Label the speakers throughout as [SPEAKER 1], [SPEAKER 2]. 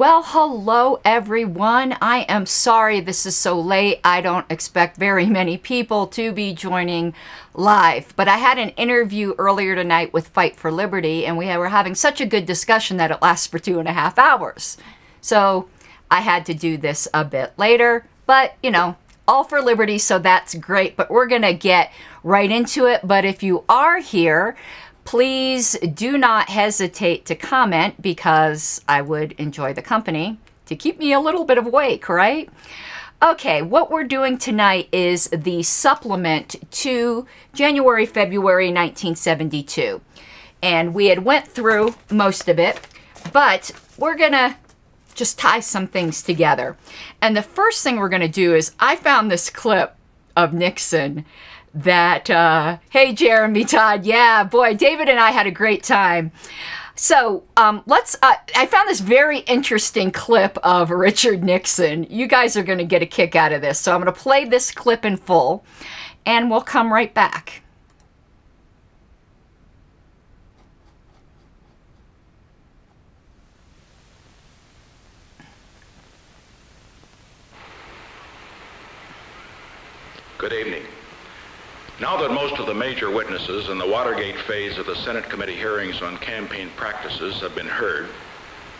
[SPEAKER 1] Well, hello everyone. I am sorry this is so late. I don't expect very many people to be joining live, but I had an interview earlier tonight with Fight for Liberty, and we were having such a good discussion that it lasts for 2.5 hours. So I had to do this a bit later, but you know, all for liberty, so that's great. But we're gonna get right into it. But if you are here, please do not hesitate to comment, because I would enjoy the company to keep me a little bit awake, right? Okay, what we're doing tonight is the supplement to January, February 1972. And we had went through most of it, but we're gonna just tie some things together. And the first thing we're gonna do is, I found this clip of Nixon that, hey Jeremy Todd, yeah, boy, David and I had a great time. So I found this very interesting clip of Richard Nixon. You guys are gonna get a kick out of this. So I'm gonna play this clip in full and we'll come right back.
[SPEAKER 2] Good evening. Now that most of the major witnesses in the Watergate phase of the Senate committee hearings on campaign practices have been heard,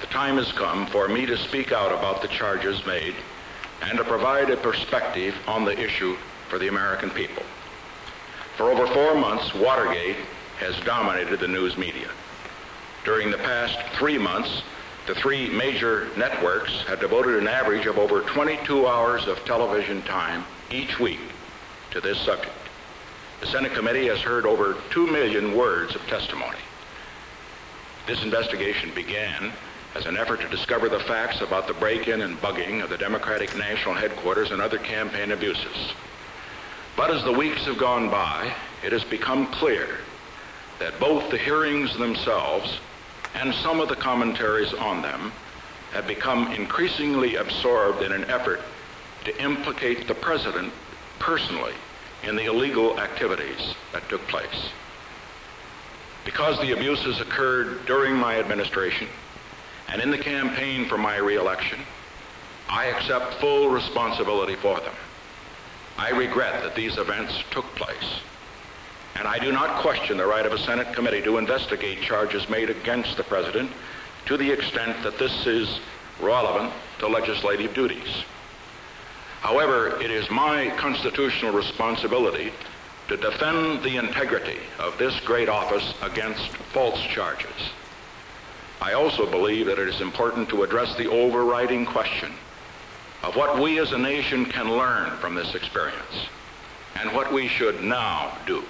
[SPEAKER 2] the time has come for me to speak out about the charges made and to provide a perspective on the issue for the American people. For over 4 months, Watergate has dominated the news media. During the past 3 months, the 3 major networks have devoted an average of over 22 hours of television time each week to this subject. The Senate committee has heard over 2 million words of testimony. This investigation began as an effort to discover the facts about the break-in and bugging of the Democratic National Headquarters and other campaign abuses. But as the weeks have gone by, it has become clear that both the hearings themselves and some of the commentaries on them have become increasingly absorbed in an effort to implicate the president personally in the illegal activities that took place. Because the abuses occurred during my administration and in the campaign for my re-election, I accept full responsibility for them. I regret that these events took place, and I do not question the right of a Senate committee to investigate charges made against the president to the extent that this is relevant to legislative duties. However, it is my constitutional responsibility to defend the integrity of this great office against false charges. I also believe that it is important to address the overriding question of what we as a nation can learn from this experience and what we should now do.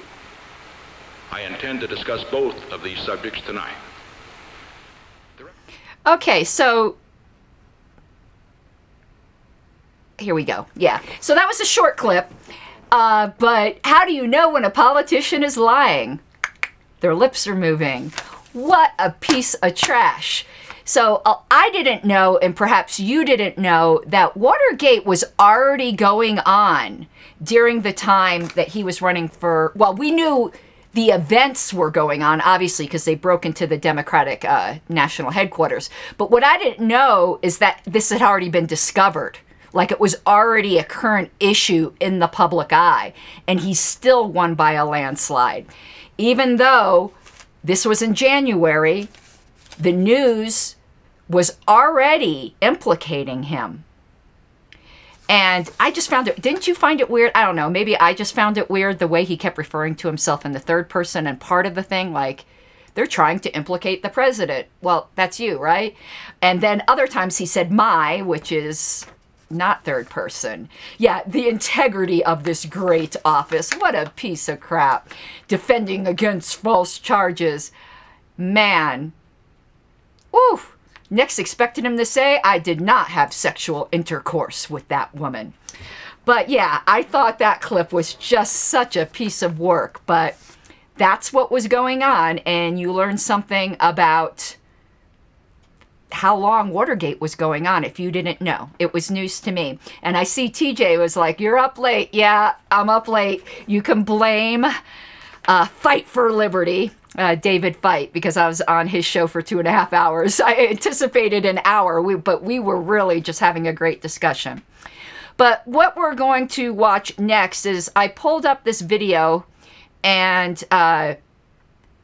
[SPEAKER 2] I intend to discuss both of these subjects tonight.
[SPEAKER 1] Okay, so here we go. Yeah, so that was a short clip, but how do you know when a politician is lying? Their lips are moving. What a piece of trash. So I didn't know, and perhaps you didn't know, that Watergate was already going on during the time that he was running for, well, we knew the events were going on, obviously, because they broke into the Democratic National Headquarters. But what I didn't know is that this had already been discovered. Like it was already a current issue in the public eye, and he still won by a landslide. Even though this was in January, the news was already implicating him. And I just found it, didn't you find it weird? I don't know, maybe I just found it weird the way he kept referring to himself in the third person, and part of the thing, like, they're trying to implicate the president. Well, that's you, right? And then other times he said my, which is not third person. Yeah, the integrity of this great office. What a piece of crap. Defending against false charges. Man. Oof. Next expected him to say, I did not have sexual intercourse with that woman. But yeah, I thought that clip was just such a piece of work. But that's what was going on. And you learn something about how long Watergate was going on if you didn't know. It was news to me. And I see TJ was like, you're up late. Yeah, I'm up late. You can blame Fight for Liberty. David fight because I was on his show for 2.5 hours. I anticipated an hour, but we were really just having a great discussion. But what we're going to watch next is I pulled up this video and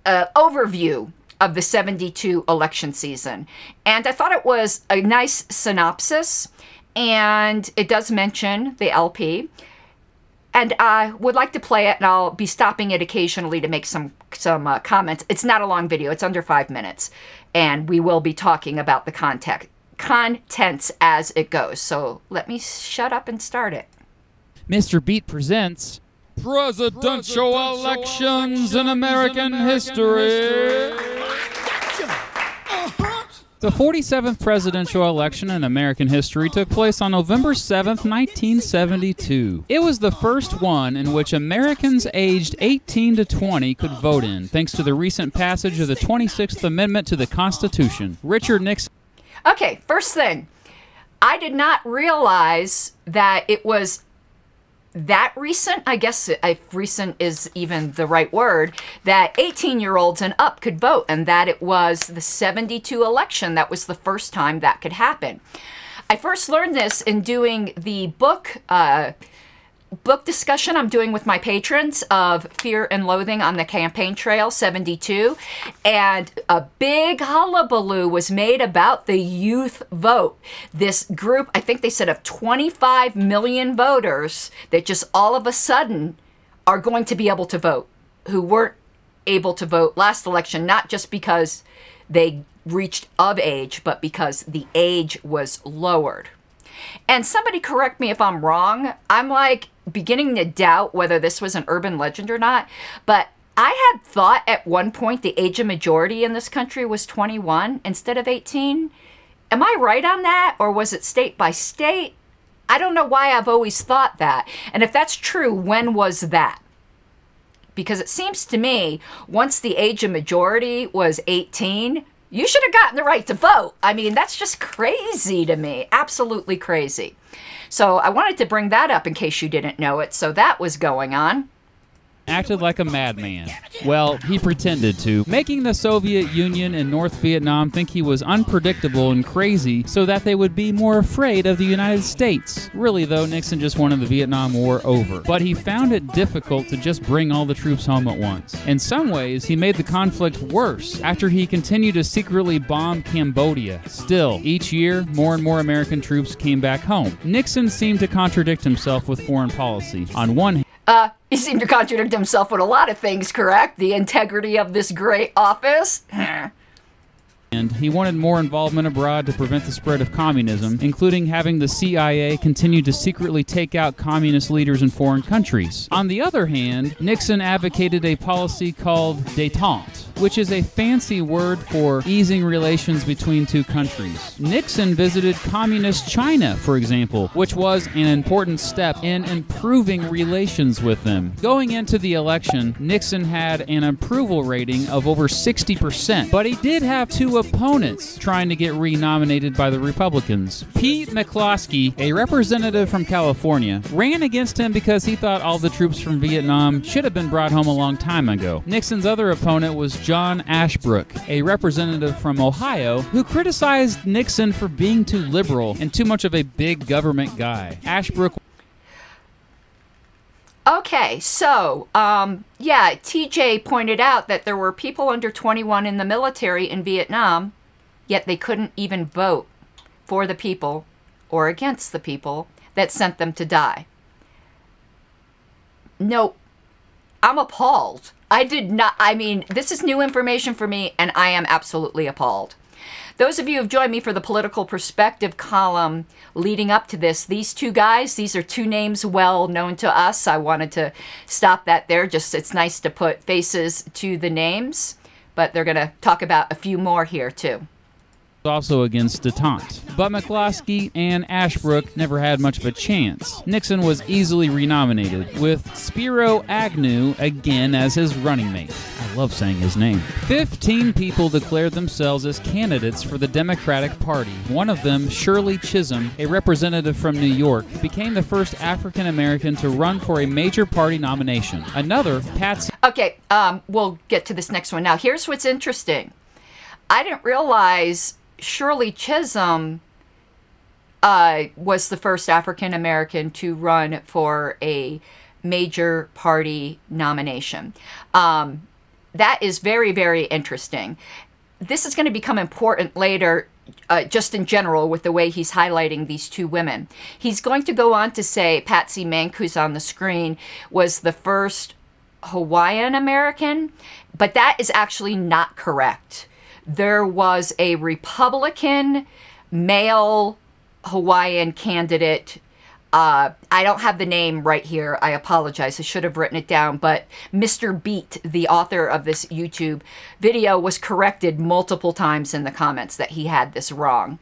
[SPEAKER 1] overview of the 72 election season. And I thought it was a nice synopsis, and it does mention the LP. And I would like to play it, and I'll be stopping it occasionally to make some comments. It's not a long video. It's under 5 minutes. And we will be talking about the contents as it goes. So let me shut up and start it.
[SPEAKER 3] Mr. Beat presents Presidential Elections in American History. The 47th presidential election in American history took place on November 7th, 1972. It was the first one in which Americans aged 18 to 20 could vote in, thanks to the recent passage of the 26th Amendment to the Constitution. Richard Nixon.
[SPEAKER 1] Okay, first thing. I did not realize that it was that recent, I guess if recent is even the right word, that 18-year-olds and up could vote, and that it was the 72 election that was the first time that could happen. I first learned this in doing the book discussion I'm doing with my patrons of Fear and Loathing on the Campaign Trail 72, and a big hullabaloo was made about the youth vote. This group, I think they said of 25 million voters that just all of a sudden are going to be able to vote, who weren't able to vote last election, not just because they reached of age, but because the age was lowered. And somebody correct me if I'm wrong. I'm like beginning to doubt whether this was an urban legend or not. But I had thought at one point the age of majority in this country was 21 instead of 18. Am I right on that? Or was it state by state? I don't know why I've always thought that. And if that's true, when was that? Because it seems to me once the age of majority was 18, you should have gotten the right to vote. I mean, that's just crazy to me. Absolutely crazy. So I wanted to bring that up in case you didn't know it. So that was going on.
[SPEAKER 3] Acted like a madman. Well, he pretended to, making the Soviet Union and North Vietnam think he was unpredictable and crazy so that they would be more afraid of the United States. Really, though, Nixon just wanted the Vietnam War over. But he found it difficult to just bring all the troops home at once. In some ways, he made the conflict worse after he continued to secretly bomb Cambodia. Still, each year, more and more American troops came back home. Nixon seemed to contradict himself with foreign policy. On one hand,
[SPEAKER 1] he seemed to contradict himself with a lot of things, correct? The integrity of this great office.
[SPEAKER 3] And he wanted more involvement abroad to prevent the spread of communism, including having the CIA continue to secretly take out communist leaders in foreign countries. On the other hand, Nixon advocated a policy called détente, which is a fancy word for easing relations between two countries. Nixon visited communist China, for example, which was an important step in improving relations with them. Going into the election, Nixon had an approval rating of over 60%, but he did have two opponents trying to get re-nominated by the Republicans. Pete McCloskey, a representative from California, ran against him because he thought all the troops from Vietnam should have been brought home a long time ago. Nixon's other opponent was John Ashbrook, a representative from Ohio, who criticized Nixon for being too liberal and too much of a big government guy. Ashbrook.
[SPEAKER 1] Okay, so, yeah, TJ pointed out that there were people under 21 in the military in Vietnam, yet they couldn't even vote for the people or against the people that sent them to die. No, I'm appalled. I mean, this is new information for me, and I am absolutely appalled. Those of you who have joined me for the Political Perspective column leading up to this, these two guys, these are two names well known to us. I wanted to stop that there. Just it's nice to put faces to the names, but they're going to talk about a few more here too.
[SPEAKER 3] also against detente. But McCloskey and Ashbrook never had much of a chance. Nixon was easily renominated, with Spiro Agnew again as his running mate. I love saying his name. 15 people declared themselves as candidates for the Democratic Party. One of them, Shirley Chisholm, a representative from New York, became the first African American to run for a major party nomination. Another, Patsy...
[SPEAKER 1] Okay, we'll get to this next one. Now, here's what's interesting. I didn't realize Shirley Chisholm was the first African American to run for a major party nomination. That is very, very interesting. This is going to become important later, just in general, with the way he's highlighting these two women. He's going to go on to say Patsy Mink, who's on the screen, was the first Hawaiian American, but that is actually not correct. There was a Republican male Hawaiian candidate. I don't have the name right here. I apologize. I should have written it down. But Mr. Beat, the author of this YouTube video, was corrected multiple times in the comments that he had this wrong.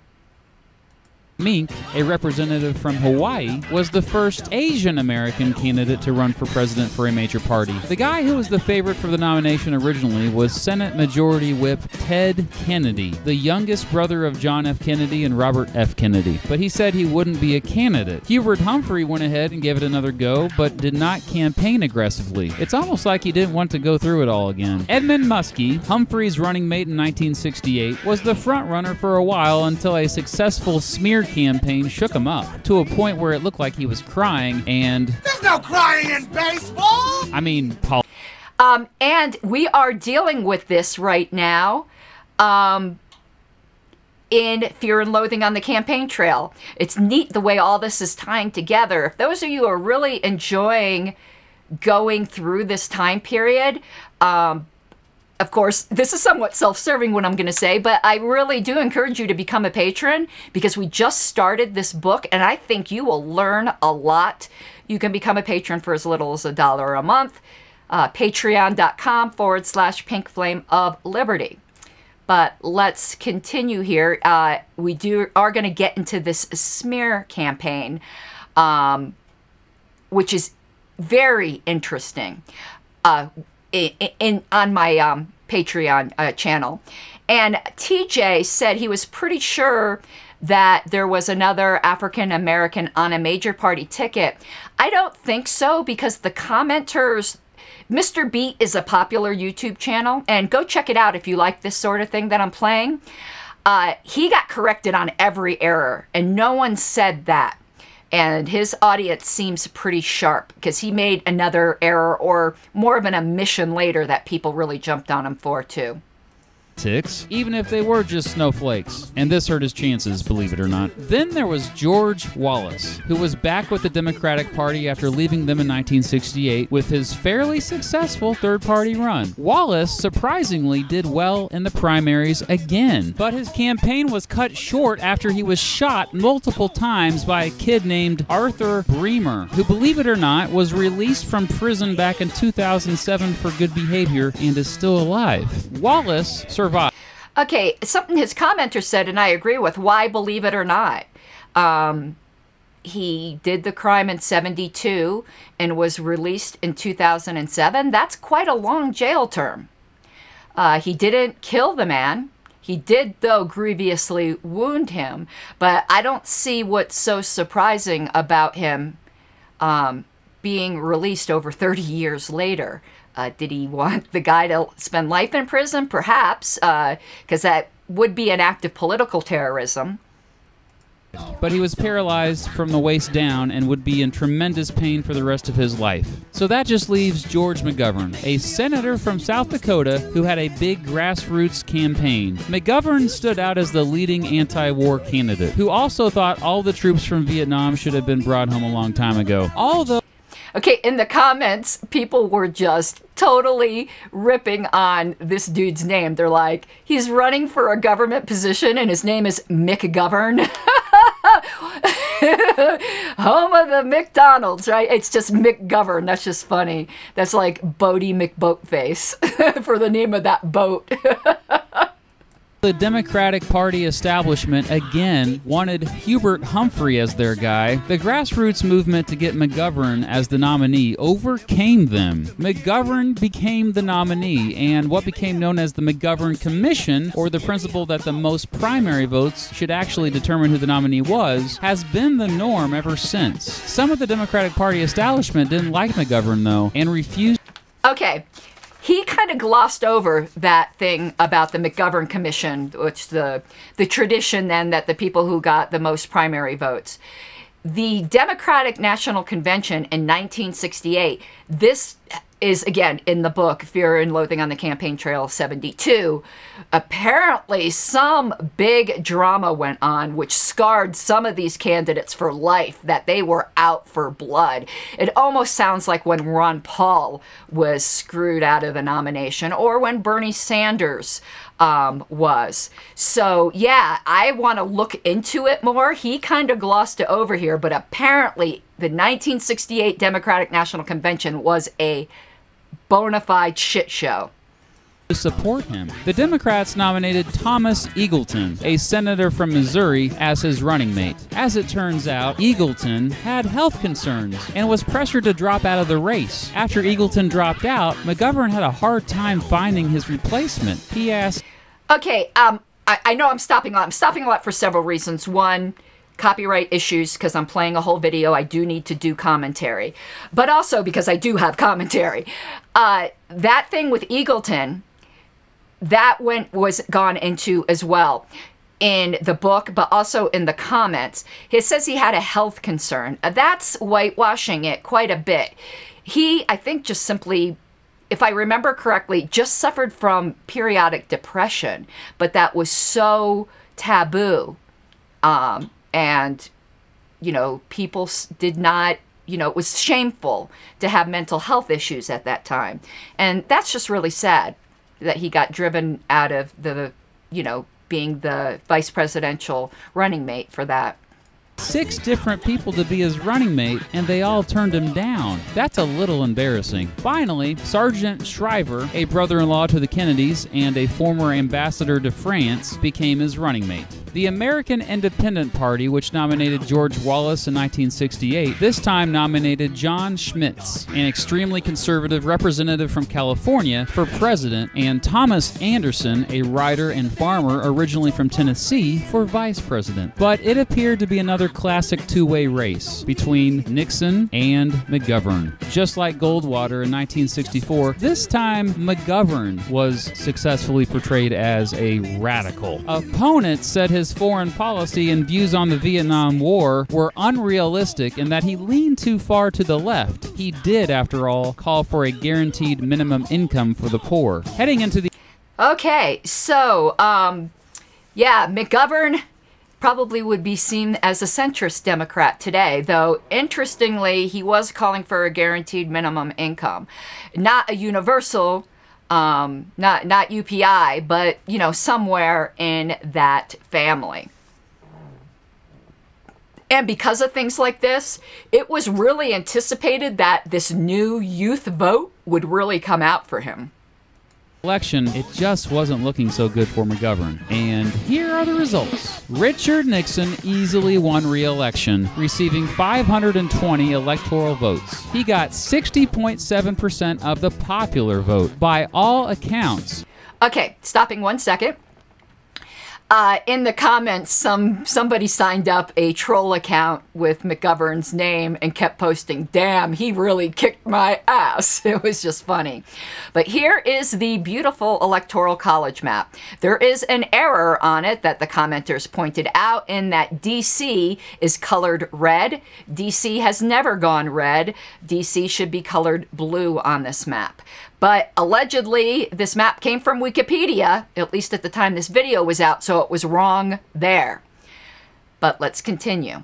[SPEAKER 3] Mink, a representative from Hawaii, was the first Asian American candidate to run for president for a major party. The guy who was the favorite for the nomination originally was Senate Majority Whip Ted Kennedy, the youngest brother of John F. Kennedy and Robert F. Kennedy. But he said he wouldn't be a candidate. Hubert Humphrey went ahead and gave it another go, but did not campaign aggressively. It's almost like he didn't want to go through it all again. Edmund Muskie, Humphrey's running mate in 1968, was the front runner for a while until a successful smear campaign shook him up to a point where it looked like he was crying, and
[SPEAKER 4] there's no crying in baseball.
[SPEAKER 3] I mean, Paul.
[SPEAKER 1] And we are dealing with this right now in Fear and Loathing on the Campaign Trail. It's neat the way all this is tying together. If those of you are really enjoying going through this time period, of course, this is somewhat self-serving what I'm going to say, but I really do encourage you to become a patron because we just started this book and I think you will learn a lot. You can become a patron for as little as $1 a month. Patreon.com/Pink Flame of Liberty. But let's continue here. We are going to get into this smear campaign, which is very interesting. On my Patreon channel. And TJ said he was pretty sure that there was another African American on a major party ticket. I don't think so because the commenters, Mr. Beat is a popular YouTube channel, and go check it out if you like this sort of thing that I'm playing. He got corrected on every error, and no one said that. And his audience seems pretty sharp because he made another error or more of an omission later that people really jumped on him for too.
[SPEAKER 3] Even if they were just snowflakes. And this hurt his chances, believe it or not. Then there was George Wallace, who was back with the Democratic Party after leaving them in 1968 with his fairly successful third-party run. Wallace, surprisingly, did well in the primaries again, but his campaign was cut short after he was shot multiple times by a kid named Arthur Bremer, who, believe it or not, was released from prison back in 2007 for good behavior and is still alive. Wallace survived.
[SPEAKER 1] Okay, something his commenter said, and I agree with, why believe it or not? He did the crime in 72 and was released in 2007. That's quite a long jail term. He didn't kill the man. He did, though, grievously wound him. But I don't see what's so surprising about him being released over 30 years later. Did he want the guy to spend life in prison? Perhaps, because that would be an act of political terrorism.
[SPEAKER 3] But he was paralyzed from the waist down and would be in tremendous pain for the rest of his life. So that just leaves George McGovern, a senator from South Dakota who had a big grassroots campaign. McGovern stood out as the leading anti-war candidate, who also thought all the troops from Vietnam should have been brought home a long time ago. Although...
[SPEAKER 1] Okay, in the comments, people were just totally ripping on this dude's name. They're like, he's running for a government position and his name is McGovern. Home of the McDonald's, right? It's just McGovern. That's just funny. That's like Bodie McBoatface for the name of that boat.
[SPEAKER 3] The Democratic Party establishment again wanted Hubert Humphrey as their guy. The grassroots movement to get McGovern as the nominee overcame them. McGovern became the nominee, and what became known as the McGovern Commission, or the principle that the most primary votes should actually determine who the nominee was, has been the norm ever since. Some of the Democratic Party establishment didn't like McGovern, though, and refused.
[SPEAKER 1] Okay. He kind of glossed over that thing about the McGovern Commission, which the tradition then that the people who got the most primary votes. The Democratic National Convention in 1968, this is, again, in the book, Fear and Loathing on the Campaign Trail 72. Apparently, some big drama went on, which scarred some of these candidates for life, that they were out for blood. It almost sounds like when Ron Paul was screwed out of the nomination, or when Bernie Sanders was. So, yeah, I want to look into it more. He kind of glossed it over here, but apparently the 1968 Democratic National Convention was a bona fide shit show.
[SPEAKER 3] To support him, the Democrats nominated Thomas Eagleton, a senator from Missouri, as his running mate. As it turns out, Eagleton had health concerns and was pressured to drop out of the race. After Eagleton dropped out, McGovern had a hard time finding his replacement. He asked,
[SPEAKER 1] okay, I know I'm stopping a lot. I'm stopping a lot for several reasons. One, copyright issues, because I'm playing a whole video. I do need to do commentary, but also because I do have commentary. That thing with Eagleton, that was gone into as well in the book, but also in the comments. He says he had a health concern. That's whitewashing it quite a bit. He, I think, just simply, if I remember correctly, just suffered from periodic depression, but that was so taboo. And, you know, people did not, you know, it was shameful to have mental health issues at that time. And that's just really sad that he got driven out of the, you know, being the vice presidential running mate for that.
[SPEAKER 3] 6 different people to be his running mate, and they all turned him down. That's a little embarrassing. Finally, Sergeant Shriver, a brother-in-law to the Kennedys and a former ambassador to France, became his running mate. The American Independent Party, which nominated George Wallace in 1968, this time nominated John Schmitz, an extremely conservative representative from California, for president, and Thomas Anderson, a writer and farmer originally from Tennessee, for vice president. But it appeared to be another classic two-way race between Nixon and McGovern. Just like Goldwater in 1964, this time McGovern was successfully portrayed as a radical. Opponents said his foreign policy and views on the Vietnam War were unrealistic and that he leaned too far to the left. He did, after all, call for a guaranteed minimum income for the poor. Heading into the...
[SPEAKER 1] Okay, so, yeah, McGovern probably would be seen as a centrist Democrat today, though interestingly, he was calling for a guaranteed minimum income. Not a universal, not UPI, but, you know, somewhere in that family. And because of things like this, it was really anticipated that this new youth vote would really come out for him.
[SPEAKER 3] Election, it just wasn't looking so good for McGovern. And here are the results. Richard Nixon easily won re-election, receiving 520 electoral votes. He got 60.7% of the popular vote. By all accounts.
[SPEAKER 1] Okay, stopping 1 second. In the comments, somebody signed up a troll account with McGovern's name and kept posting, "Damn, he really kicked my ass." It was just funny. But here is the beautiful Electoral College map. There is an error on it that the commenters pointed out in that DC is colored red. DC has never gone red. DC should be colored blue on this map. But allegedly, this map came from Wikipedia, at least at the time this video was out, so it was wrong there. But let's continue.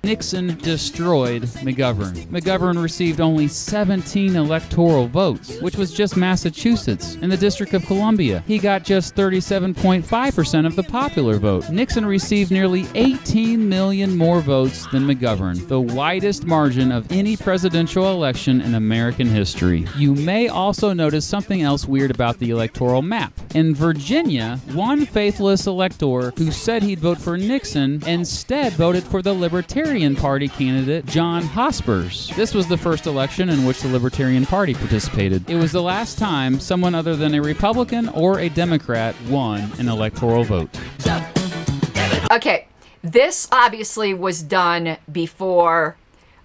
[SPEAKER 3] Nixon destroyed McGovern. McGovern received only 17 electoral votes, which was just Massachusetts. In the District of Columbia, he got just 37.5% of the popular vote. Nixon received nearly 18 million more votes than McGovern, the widest margin of any presidential election in American history. You may also notice something else weird about the electoral map. In Virginia, one faithless elector who said he'd vote for Nixon instead voted for the Libertarian Party candidate John Hospers. This was the first election in which the Libertarian Party participated. It was the last time someone other than a Republican or a Democrat won an electoral vote.
[SPEAKER 1] Okay, this obviously was done before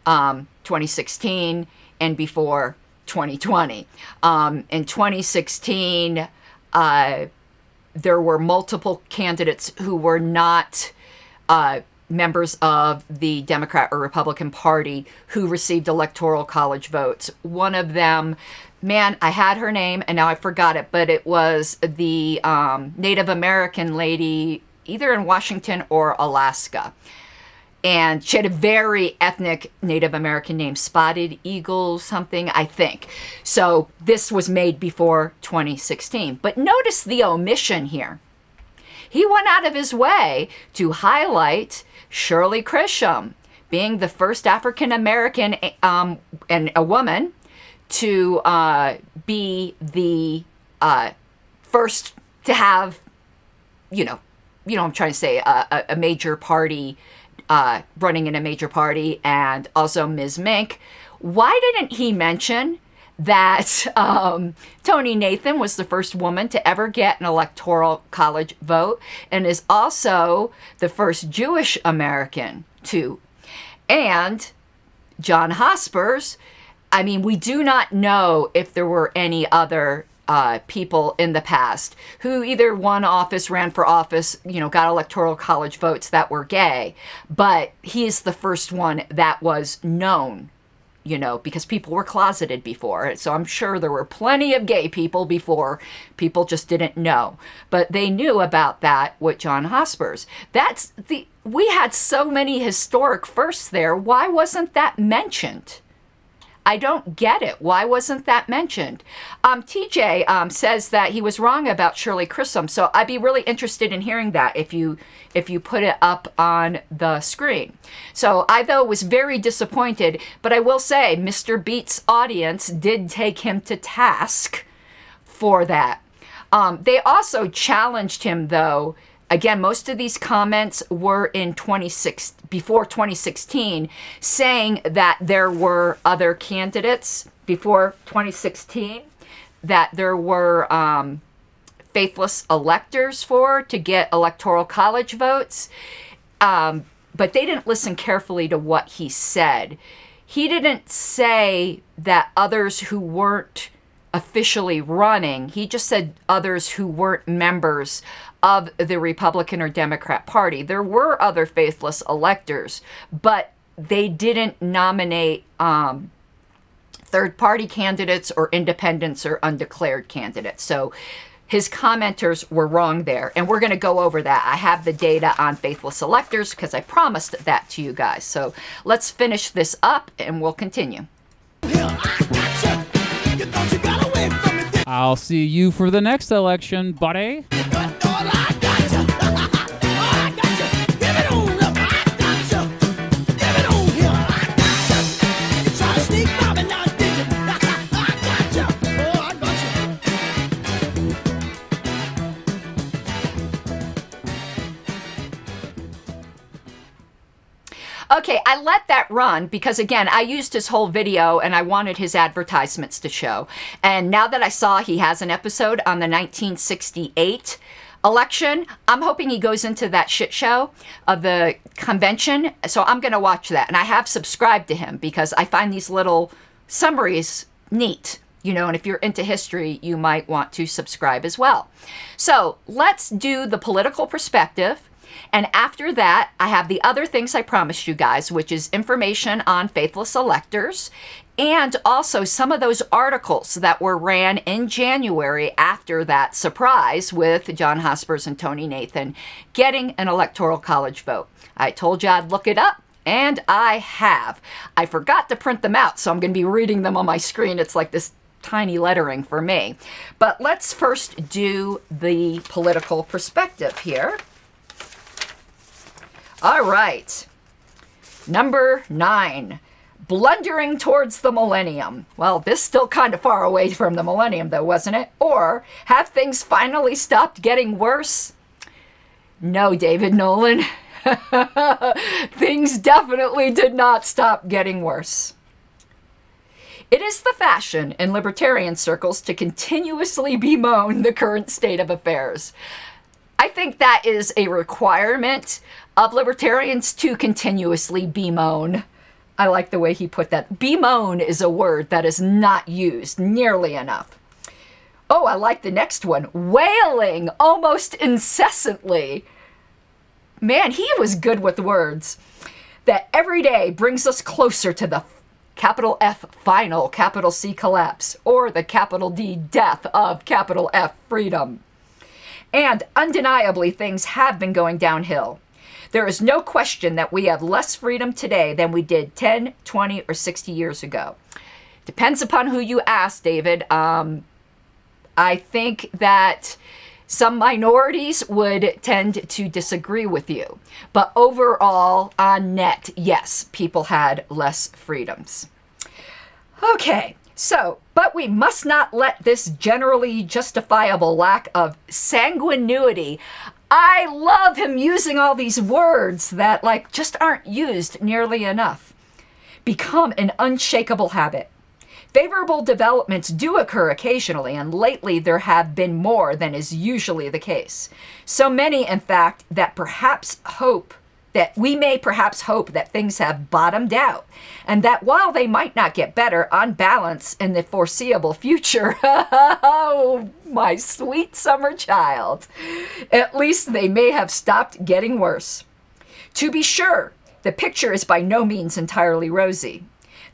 [SPEAKER 1] 2016 and before 2020. In 2016, there were multiple candidates who were not members of the Democrat or Republican Party who received electoral college votes. One of them, man, I had her name and now I forgot it, but it was the Native American lady, either in Washington or Alaska. And she had a very ethnic Native American name, Spotted Eagle something, I think. So this was made before 2016. But notice the omission here. He went out of his way to highlight Shirley Grisham being the first African American and a woman to be the first to have, I'm trying to say a major party, running in a major party, and also Ms. Mink. Why didn't he mention that Tony Nathan was the first woman to ever get an electoral college vote and is also the first Jewish American too? And John Hospers, I mean, we do not know if there were any other people in the past who either won office, ran for office, got electoral college votes that were gay, but he's the first one that was known, because people were closeted before. So I'm sure there were plenty of gay people before, people just didn't know. But they knew about that with John Hospers. We had so many historic firsts there. Why wasn't that mentioned? I don't get it. Why wasn't that mentioned? TJ says that he was wrong about Shirley Grisham, so I'd be really interested in hearing that if you put it up on the screen. So I, though, was very disappointed, but I will say Mr. Beat's audience did take him to task for that. They also challenged him, though. Again, most of these comments were in before 2016, saying that there were other candidates before 2016, that there were faithless electors to get electoral college votes. But they didn't listen carefully to what he said. He didn't say that others who weren't officially running, he just said others who weren't members of the Republican or Democrat Party. There were other faithless electors, but they didn't nominate third-party candidates or independents or undeclared candidates. So his commenters were wrong there, and we're going to go over that. I have the data on faithless electors because I promised that to you guys. So let's finish this up, and we'll continue.
[SPEAKER 3] I'll see you for the next election, buddy.
[SPEAKER 1] Okay, I let that run because, again, I used his whole video and I wanted his advertisements to show. And now that I saw he has an episode on the 1968 election, I'm hoping he goes into that shit show of the convention. So I'm going to watch that. And I have subscribed to him because I find these little summaries neat. And if you're into history, you might want to subscribe as well. So let's do the political perspective. And after that, I have the other things I promised you guys, which is information on faithless electors and also some of those articles that were ran in January after that surprise with John Hospers and Tony Nathan getting an electoral college vote. I told you I'd look it up, And I have. I forgot to print them out, so I'm going to be reading them on my screen. It's like this tiny lettering for me. But let's first do the political perspective here. All right. Number 9. Blundering towards the millennium. Well, this is still kind of far away from the millennium, though, wasn't it? Or have things finally stopped getting worse? No, David Nolan. Things definitely did not stop getting worse. It is the fashion in libertarian circles to continuously bemoan the current state of affairs. I think that is a requirement of libertarians to continuously bemoan. I like the way he put that. Bemoan is a word that is not used nearly enough. Oh, I like the next one. Wailing almost incessantly. Man, he was good with words. That every day brings us closer to the capital F final, capital C collapse, or the capital D death of capital F freedom. And undeniably, things have been going downhill. There is no question that we have less freedom today than we did 10, 20, or 60 years ago. Depends upon who you ask, David. I think that some minorities would tend to disagree with you. But overall, on net, yes, people had less freedoms. Okay, so, but we must not let this generally justifiable lack of sanguinity. I love him using all these words that, like, just aren't used nearly enough. Become an unshakable habit. Favorable developments do occur occasionally, and lately there have been more than is usually the case. So many, in fact, that we may perhaps hope that things have bottomed out, and that while they might not get better on balance in the foreseeable future, oh, my sweet summer child, at least they may have stopped getting worse. To be sure, the picture is by no means entirely rosy.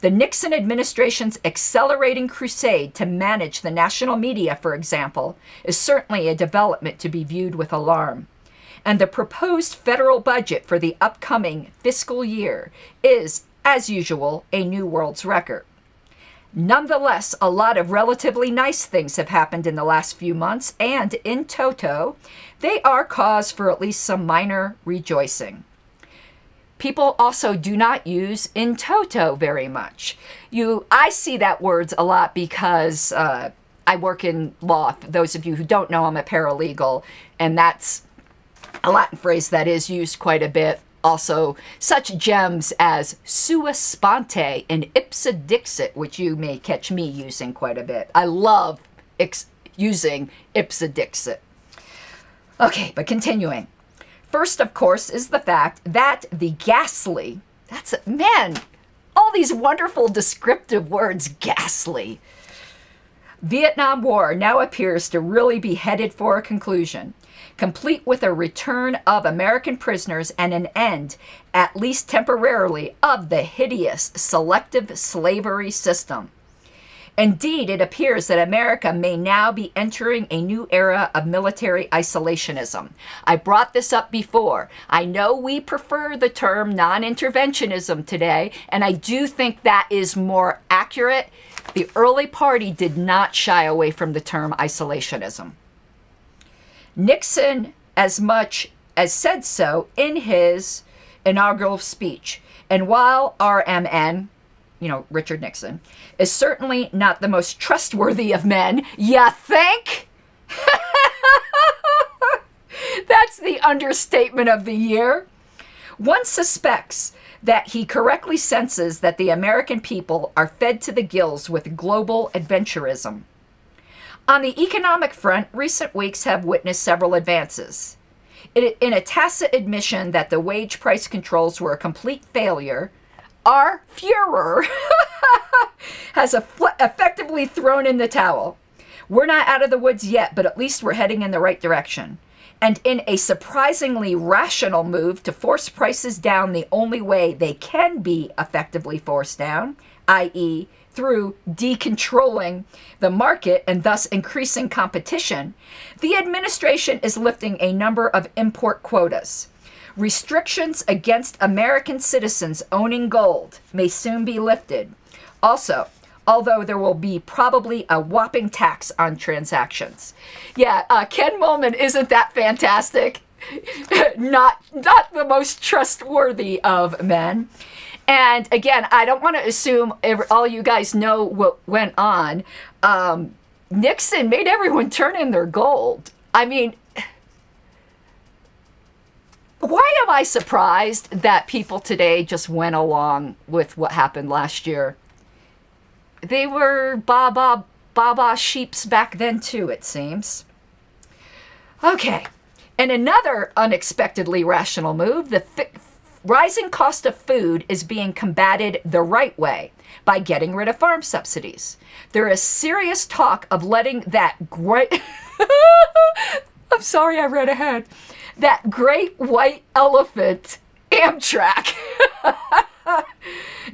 [SPEAKER 1] The Nixon administration's accelerating crusade to manage the national media, for example, is certainly a development to be viewed with alarm. And the proposed federal budget for the upcoming fiscal year is, as usual, a new world's record. Nonetheless, a lot of relatively nice things have happened in the last few months, and in toto, they are cause for at least some minor rejoicing. People also do not use in toto very much. I see that words a lot because I work in law. For those of you who don't know, I'm a paralegal, and that's a Latin phrase that is used quite a bit. Also, such gems as sua sponte and ipsa dixit, which you may catch me using quite a bit. I love using ipsa dixit. Okay, but continuing. First, of course, is the fact that the ghastly, man, all these wonderful descriptive words, ghastly. Vietnam War now appears to really be headed for a conclusion, complete with a return of American prisoners and an end, at least temporarily, of the hideous selective slavery system. Indeed, it appears that America may now be entering a new era of military isolationism. I brought this up before. I know we prefer the term non-interventionism today, and I do think that is more accurate. The early party did not shy away from the term isolationism. Nixon as much as said so in his inaugural speech. And while RMN, Richard Nixon, is certainly not the most trustworthy of men, you think? That's the understatement of the year. One suspects that he correctly senses that the American people are fed to the gills with global adventurism. On the economic front, recent weeks have witnessed several advances. In a tacit admission that the wage price controls were a complete failure, our Fuhrer has effectively thrown in the towel. We're not out of the woods yet, but at least we're heading in the right direction. And in a surprisingly rational move to force prices down the only way they can be effectively forced down, i.e., through decontrolling the market and thus increasing competition, the administration is lifting a number of import quotas. Restrictions against American citizens owning gold may soon be lifted. Also, although there will be probably a whopping tax on transactions. Yeah, Ken Mullman, isn't that fantastic? not the most trustworthy of men. And again, I don't want to assume all you guys know what went on. Nixon made everyone turn in their gold. I mean, why am I surprised that people today just went along with what happened last year? They were Baba sheeps back then too, it seems. Okay, and another unexpectedly rational move, the rising cost of food is being combated the right way by getting rid of farm subsidies. There is serious talk of letting that great... I'm sorry, I read ahead. That great white elephant, Amtrak,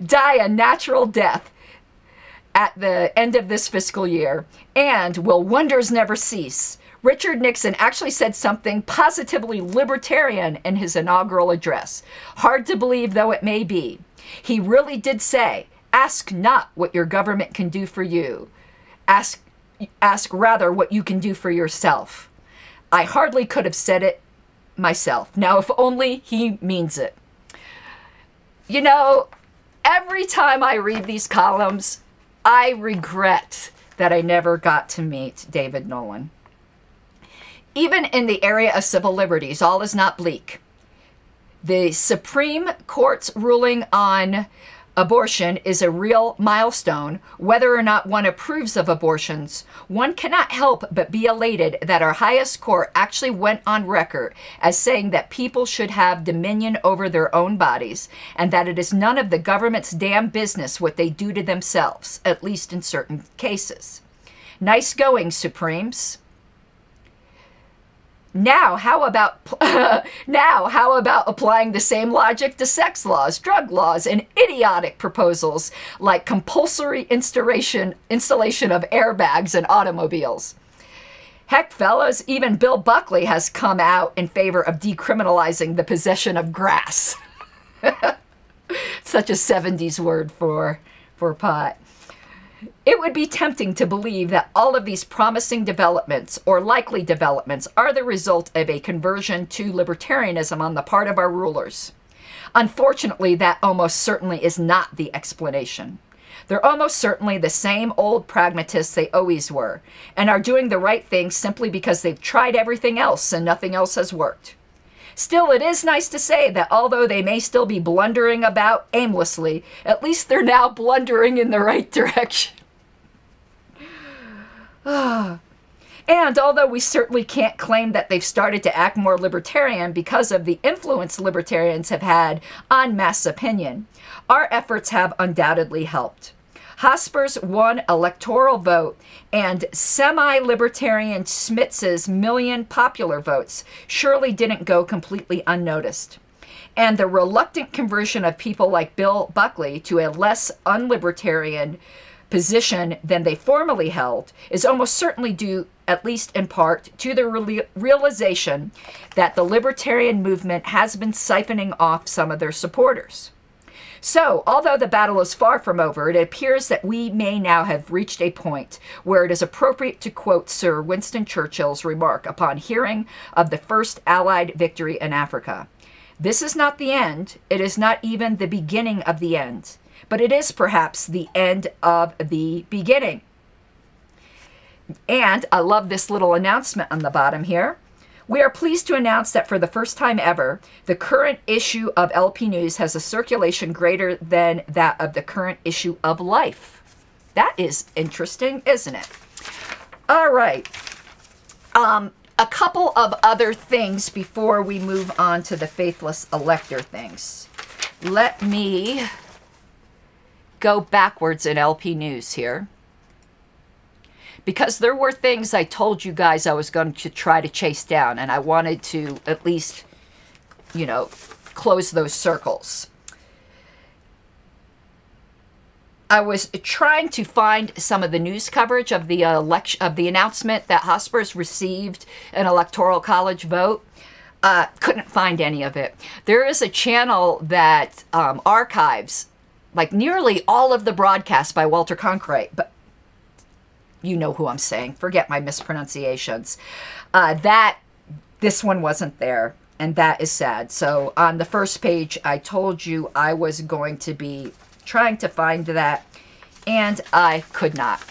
[SPEAKER 1] die a natural death at the end of this fiscal year, and will wonders never cease. Richard Nixon actually said something positively libertarian in his inaugural address. Hard to believe though it may be. He really did say, ask not what your government can do for you. Ask rather what you can do for yourself. I hardly could have said it myself. Now, if only he means it. You know, every time I read these columns, I regret that I never got to meet David Nolan. Even in the area of civil liberties, all is not bleak. The Supreme Court's ruling on abortion is a real milestone. Whether or not one approves of abortions, one cannot help but be elated that our highest court actually went on record as saying that people should have dominion over their own bodies and that it is none of the government's damn business what they do to themselves, at least in certain cases. Nice going, Supremes. Now, how about applying the same logic to sex laws, drug laws, and idiotic proposals like compulsory installation of airbags in automobiles? Heck, fellas, even Bill Buckley has come out in favor of decriminalizing the possession of grass. Such a 70s word for pot. It would be tempting to believe that all of these promising developments or likely developments are the result of a conversion to libertarianism on the part of our rulers. Unfortunately, that almost certainly is not the explanation. They're almost certainly the same old pragmatists they always were, and are doing the right thing simply because they've tried everything else and nothing else has worked. Still, it is nice to say that although they may still be blundering about aimlessly, at least they're now blundering in the right direction. And although we certainly can't claim that they've started to act more libertarian because of the influence libertarians have had on mass opinion, our efforts have undoubtedly helped. Hosper's one electoral vote and semi-libertarian Smitz's million popular votes surely didn't go completely unnoticed. And the reluctant conversion of people like Bill Buckley to a less unlibertarian position than they formerly held is almost certainly due, at least in part, to the realization that the libertarian movement has been siphoning off some of their supporters. So, although the battle is far from over, it appears that we may now have reached a point where it is appropriate to quote Sir Winston Churchill's remark upon hearing of the first Allied victory in Africa. This is not the end. It is not even the beginning of the end. But it is perhaps the end of the beginning. And I love this little announcement on the bottom here. We are pleased to announce that for the first time ever, the current issue of LP News has a circulation greater than that of the current issue of Life. That is interesting, isn't it? All right. A couple of other things before we move on to the faithless elector things. Let me go backwards in LP News here, because there were things I told you guys I was going to try to chase down, and I wanted to at least, you know, close those circles. I was trying to find some of the news coverage of the announcement that Hosper's received an electoral college vote. Couldn't find any of it. There is a channel that archives like nearly all of the broadcasts by Walter Cronkite, but you know who I'm saying. Forget my mispronunciations. This one wasn't there, and that is sad. So on the first page, I told you I was going to be trying to find that, and I could not,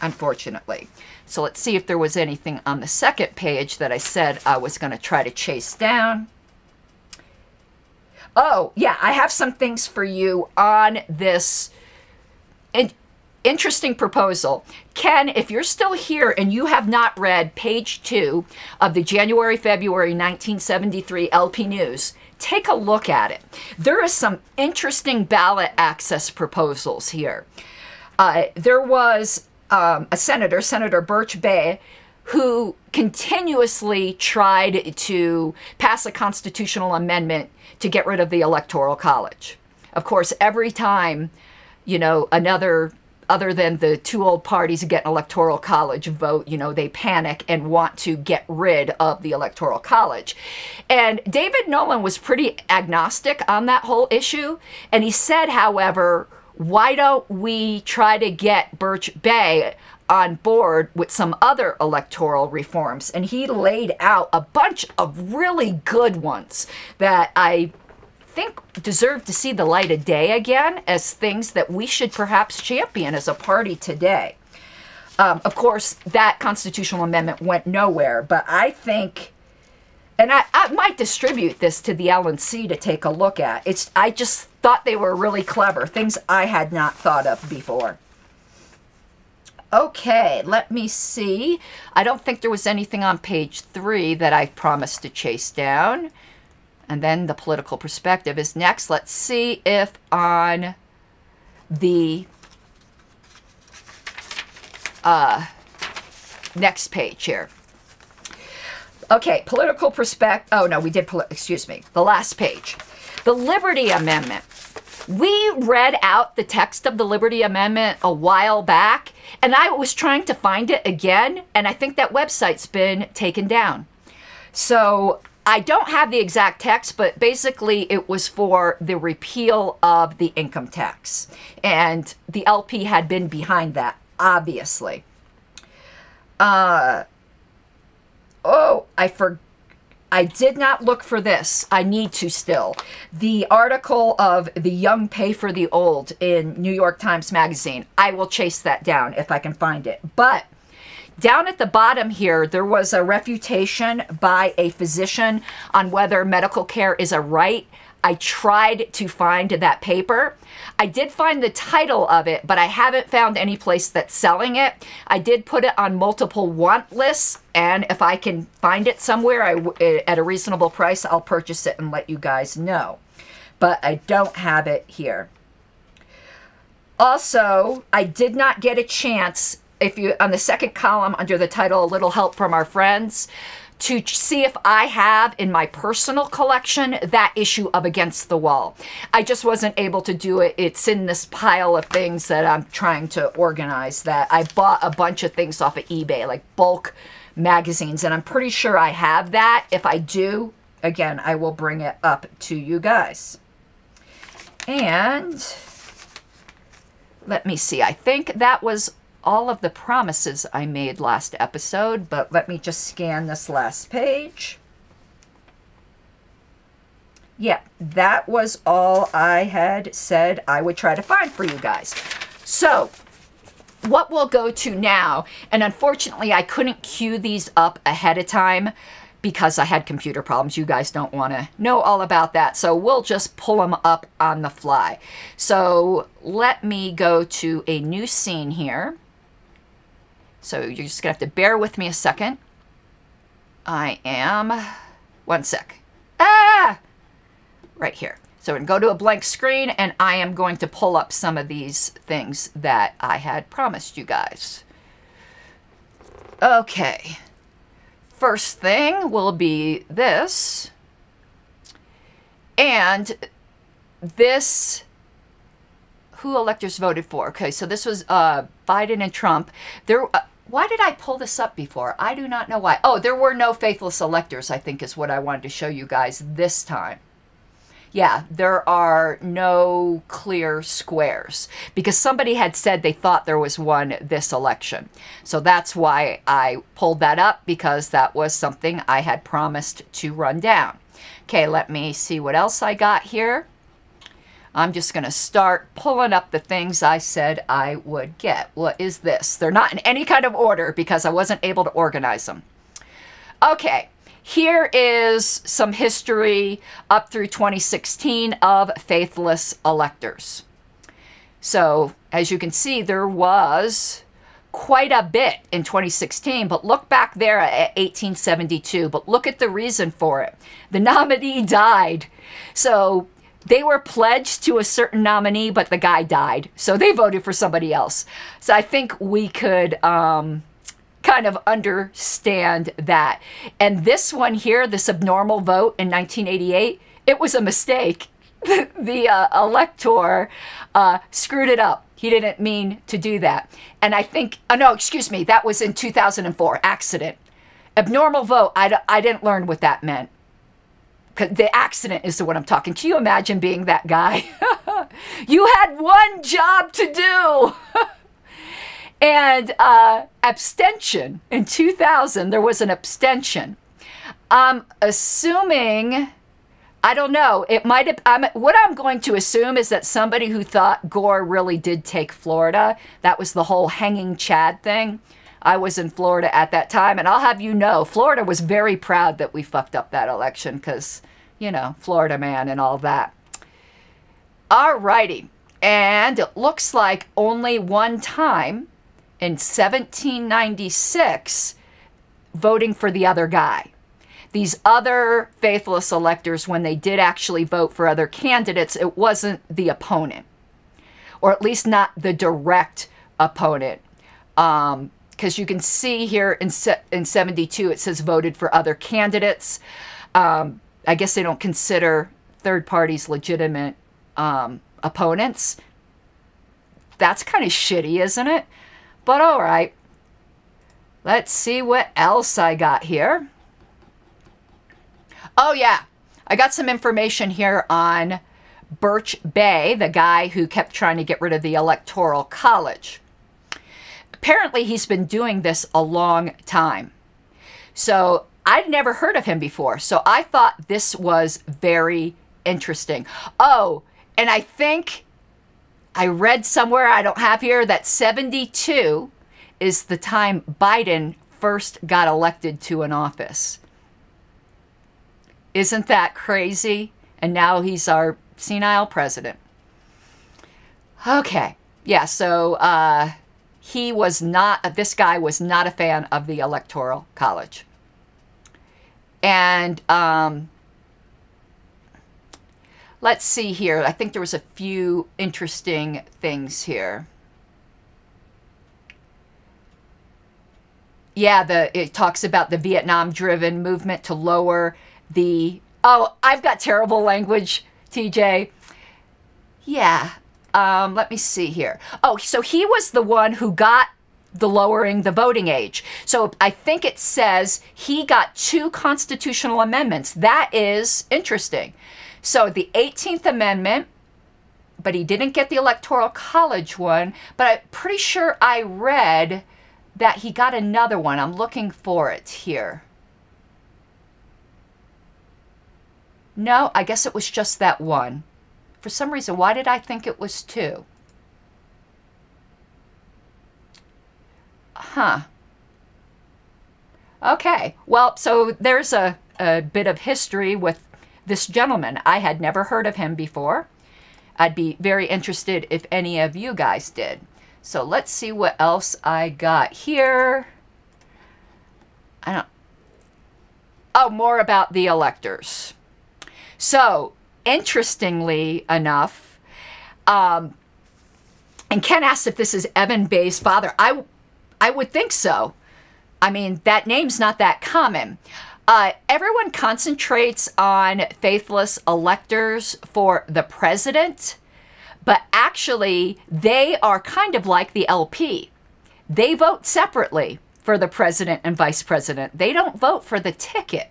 [SPEAKER 1] unfortunately. So let's see if there was anything on the second page that I said I was going to try to chase down. Oh, yeah, I have some things for you on this interesting proposal. Ken, if you're still here and you have not read page 2 of the January-February 1973 LP News, take a look at it. There is some interesting ballot access proposals here. There was a senator, Senator Birch Bayh, who continuously tried to pass a constitutional amendment to get rid of the Electoral College. Of course, every time, you know, other than the two old parties get an Electoral College vote, you know, they panic and want to get rid of the Electoral College. And David Nolan was pretty agnostic on that whole issue. And he said, however, why don't we try to get Birch Bayh on board with some other electoral reforms? And he laid out a bunch of really good ones that I think deserve to see the light of day again as things that we should perhaps champion as a party today. Of course, that constitutional amendment went nowhere, but I think, and I might distribute this to the LNC to take a look at. I just thought they were really clever, things I had not thought of before. Okay, let me see. I don't think there was anything on page 3 that I promised to chase down. And then the political perspective is next. Let's see if on the next page here. Okay, political perspective. Oh, no, we did, excuse me, the last page. The Liberty Amendment. We read out the text of the Liberty Amendment a while back, and I was trying to find it again, and I think that website's been taken down. So I don't have the exact text, but basically it was for the repeal of the income tax. And the LP had been behind that, obviously. Oh, I did not look for this. I need to still. The article of The Young Pay for the Old in New York Times Magazine. I will chase that down if I can find it. But down at the bottom here, there was a refutation by a physician on whether medical care is a right. I tried to find that paper. I did find the title of it, but I haven't found any place that's selling it. I did put it on multiple want lists, and if I can find it somewhere at a reasonable price, I'll purchase it and let you guys know. But I don't have it here. Also, I did not get a chance, if you on the second column under the title, A Little Help from Our Friends, to see if I have in my personal collection that issue of Against the Wall. I just wasn't able to do it. It's in this pile of things that I'm trying to organize, that I bought a bunch of things off of eBay, like bulk magazines, and I'm pretty sure I have that. If I do, again, I will bring it up to you guys. And let me see. I think that was all of the promises I made last episode, but let me just scan this last page. Yeah, that was all I had said I would try to find for you guys. So, what we'll go to now, and unfortunately I couldn't queue these up ahead of time because I had computer problems. You guys don't want to know all about that, so we'll just pull them up on the fly. So, let me go to a new scene here. So you're just going to have to bear with me a second. I am, one sec. Right here. So we're going to go to a blank screen, and I am going to pull up some of these things that I had promised you guys. Okay. First thing will be this. And this, who electors voted for? Okay, so this was Biden and Trump. Why did I pull this up before? I do not know why. Oh, there were no faithless electors, I think is what I wanted to show you guys this time. Yeah, there are no clear squares because somebody had said they thought there was one this election. So that's why I pulled that up, because that was something I had promised to run down. Okay, let me see what else I got here. I'm just going to start pulling up the things I said I would get. What is this? They're not in any kind of order because I wasn't able to organize them. Okay. Here is some history up through 2016 of faithless electors. So, as you can see, there was quite a bit in 2016, but look back there at 1872, but look at the reason for it. The nominee died. So, they were pledged to a certain nominee, but the guy died. So, they voted for somebody else. So, I think we could kind of understand that. And this one here, this abnormal vote in 1988, it was a mistake. The elector screwed it up. He didn't mean to do that. And I think, oh no, excuse me, that was in 2004, accident. Abnormal vote, I didn't learn what that meant. The accident is the one I'm talking. Can you imagine being that guy? You had one job to do. And abstention. In 2000, there was an abstention. I'm assuming, I don't know, it might have, what I'm going to assume is that somebody who thought Gore really did take Florida, that was the whole hanging Chad thing. I was in Florida at that time, and I'll have you know, Florida was very proud that we fucked up that election because, you know, Florida man and all that. All righty. And it looks like only one time, in 1796, voting for the other guy. These other faithless electors, when they did actually vote for other candidates, it wasn't the opponent, or at least not the direct opponent. Because you can see here in 72, it says voted for other candidates. I guess they don't consider third parties legitimate opponents. That's kind of shitty, isn't it? But all right, let's see what else I got here. Oh yeah, I got some information here on Birch Bay, the guy who kept trying to get rid of the Electoral College. Apparently he's been doing this a long time. So I'd never heard of him before. So I thought this was very interesting. Oh, and I think I read somewhere, I don't have here, that 72 is the time Biden first got elected to an office. Isn't that crazy? And now he's our senile president. Okay. Yeah, so he was not, this guy was not a fan of the Electoral College. And let's see here. I think there was a few interesting things here. Yeah, it talks about the Vietnam-driven movement to lower the... Oh, I've got terrible language, TJ. Yeah, let me see here. Oh, so he was the one who got the lowering the voting age. So I think it says he got 2 constitutional amendments. That is interesting. So the 18th Amendment, but he didn't get the Electoral College one, but I'm pretty sure I read that he got another one. I'm looking for it here. No, I guess it was just that one. For some reason, why did I think it was 2? Huh. Okay. Well, so there's a bit of history with this gentleman. I had never heard of him before. I'd be very interested if any of you guys did. So let's see what else I got here. Oh, more about the electors. So, interestingly enough, and Ken asked if this is Evan Bay's father. I would think so. I mean, that name's not that common. Everyone concentrates on faithless electors for the president, but actually they are kind of like the LP. they vote separately for the president and vice president. They don't vote for the ticket.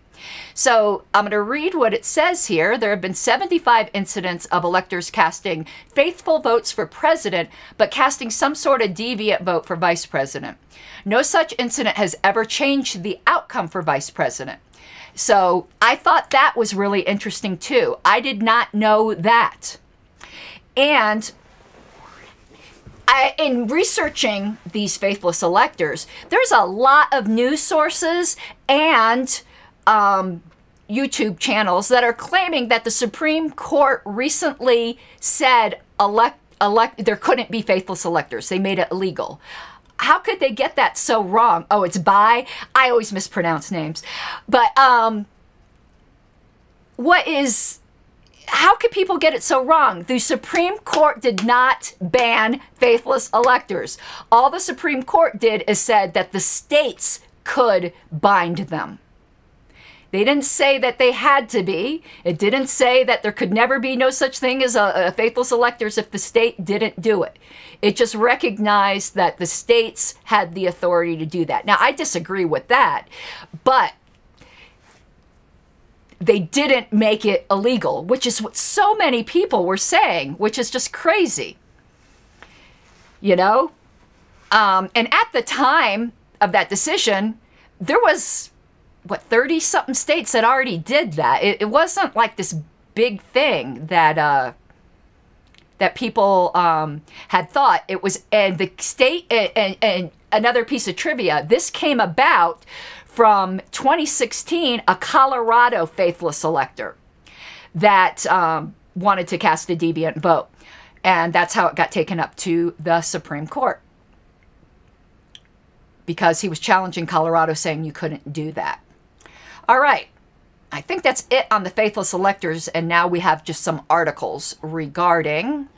[SPEAKER 1] So I'm going to read what it says here. There have been 75 incidents of electors casting faithful votes for president, but casting some sort of deviant vote for vice president. No such incident has ever changed the outcome for vice president. So I thought that was really interesting too. I did not know that. And in researching these faithless electors, there's a lot of news sources and YouTube channels that are claiming that the Supreme Court recently said there couldn't be faithless electors. They made it illegal. How could they get that so wrong? Oh, it's I always mispronounce names. But how could people get it so wrong? The Supreme Court did not ban faithless electors. All the Supreme Court did is said that the states could bind them. They didn't say that they had to be. It didn't say that there could never be no such thing as a faithless electors if the state didn't do it. It just recognized that the states had the authority to do that. Now, I disagree with that, but they didn't make it illegal, which is what so many people were saying, which is just crazy. You know? And at the time of that decision, there was, 30-something states that already did that. It wasn't like this big thing that that people had thought. It was, and the state, and another piece of trivia, this came about from 2016, a Colorado faithless elector that wanted to cast a deviant vote. And that's how it got taken up to the Supreme Court, because he was challenging Colorado, saying you couldn't do that. All right. I think that's it on the faithless electors. And now we have just some articles regarding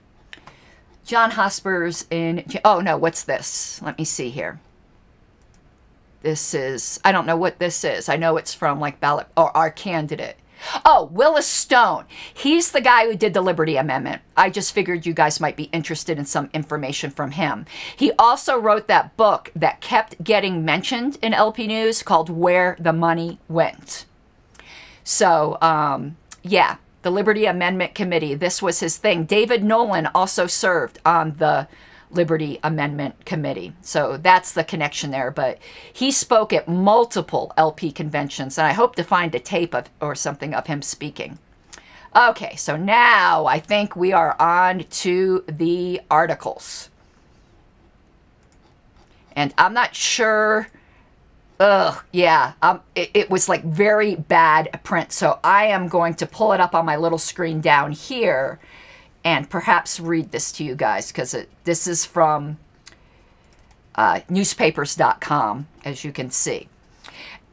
[SPEAKER 1] John Hosper's in... Oh, no, what's this? Let me see here. This is... I don't know what this is. I know it's from, like, ballot... or our candidate. Oh, Willis Stone. He's the guy who did the Liberty Amendment. I just figured you guys might be interested in some information from him. He also wrote that book that kept getting mentioned in LP News called Where the Money Went. So, yeah, the Liberty Amendment Committee, this was his thing. David Nolan also served on the Liberty Amendment Committee. So that's the connection there. But he spoke at multiple LP conventions, and I hope to find a tape of, or something of him speaking. Okay, so now I think we are on to the articles. And I'm not sure... yeah, it was like very bad print. So I am going to pull it up on my little screen down here and perhaps read this to you guys, because this is from newspapers.com, as you can see.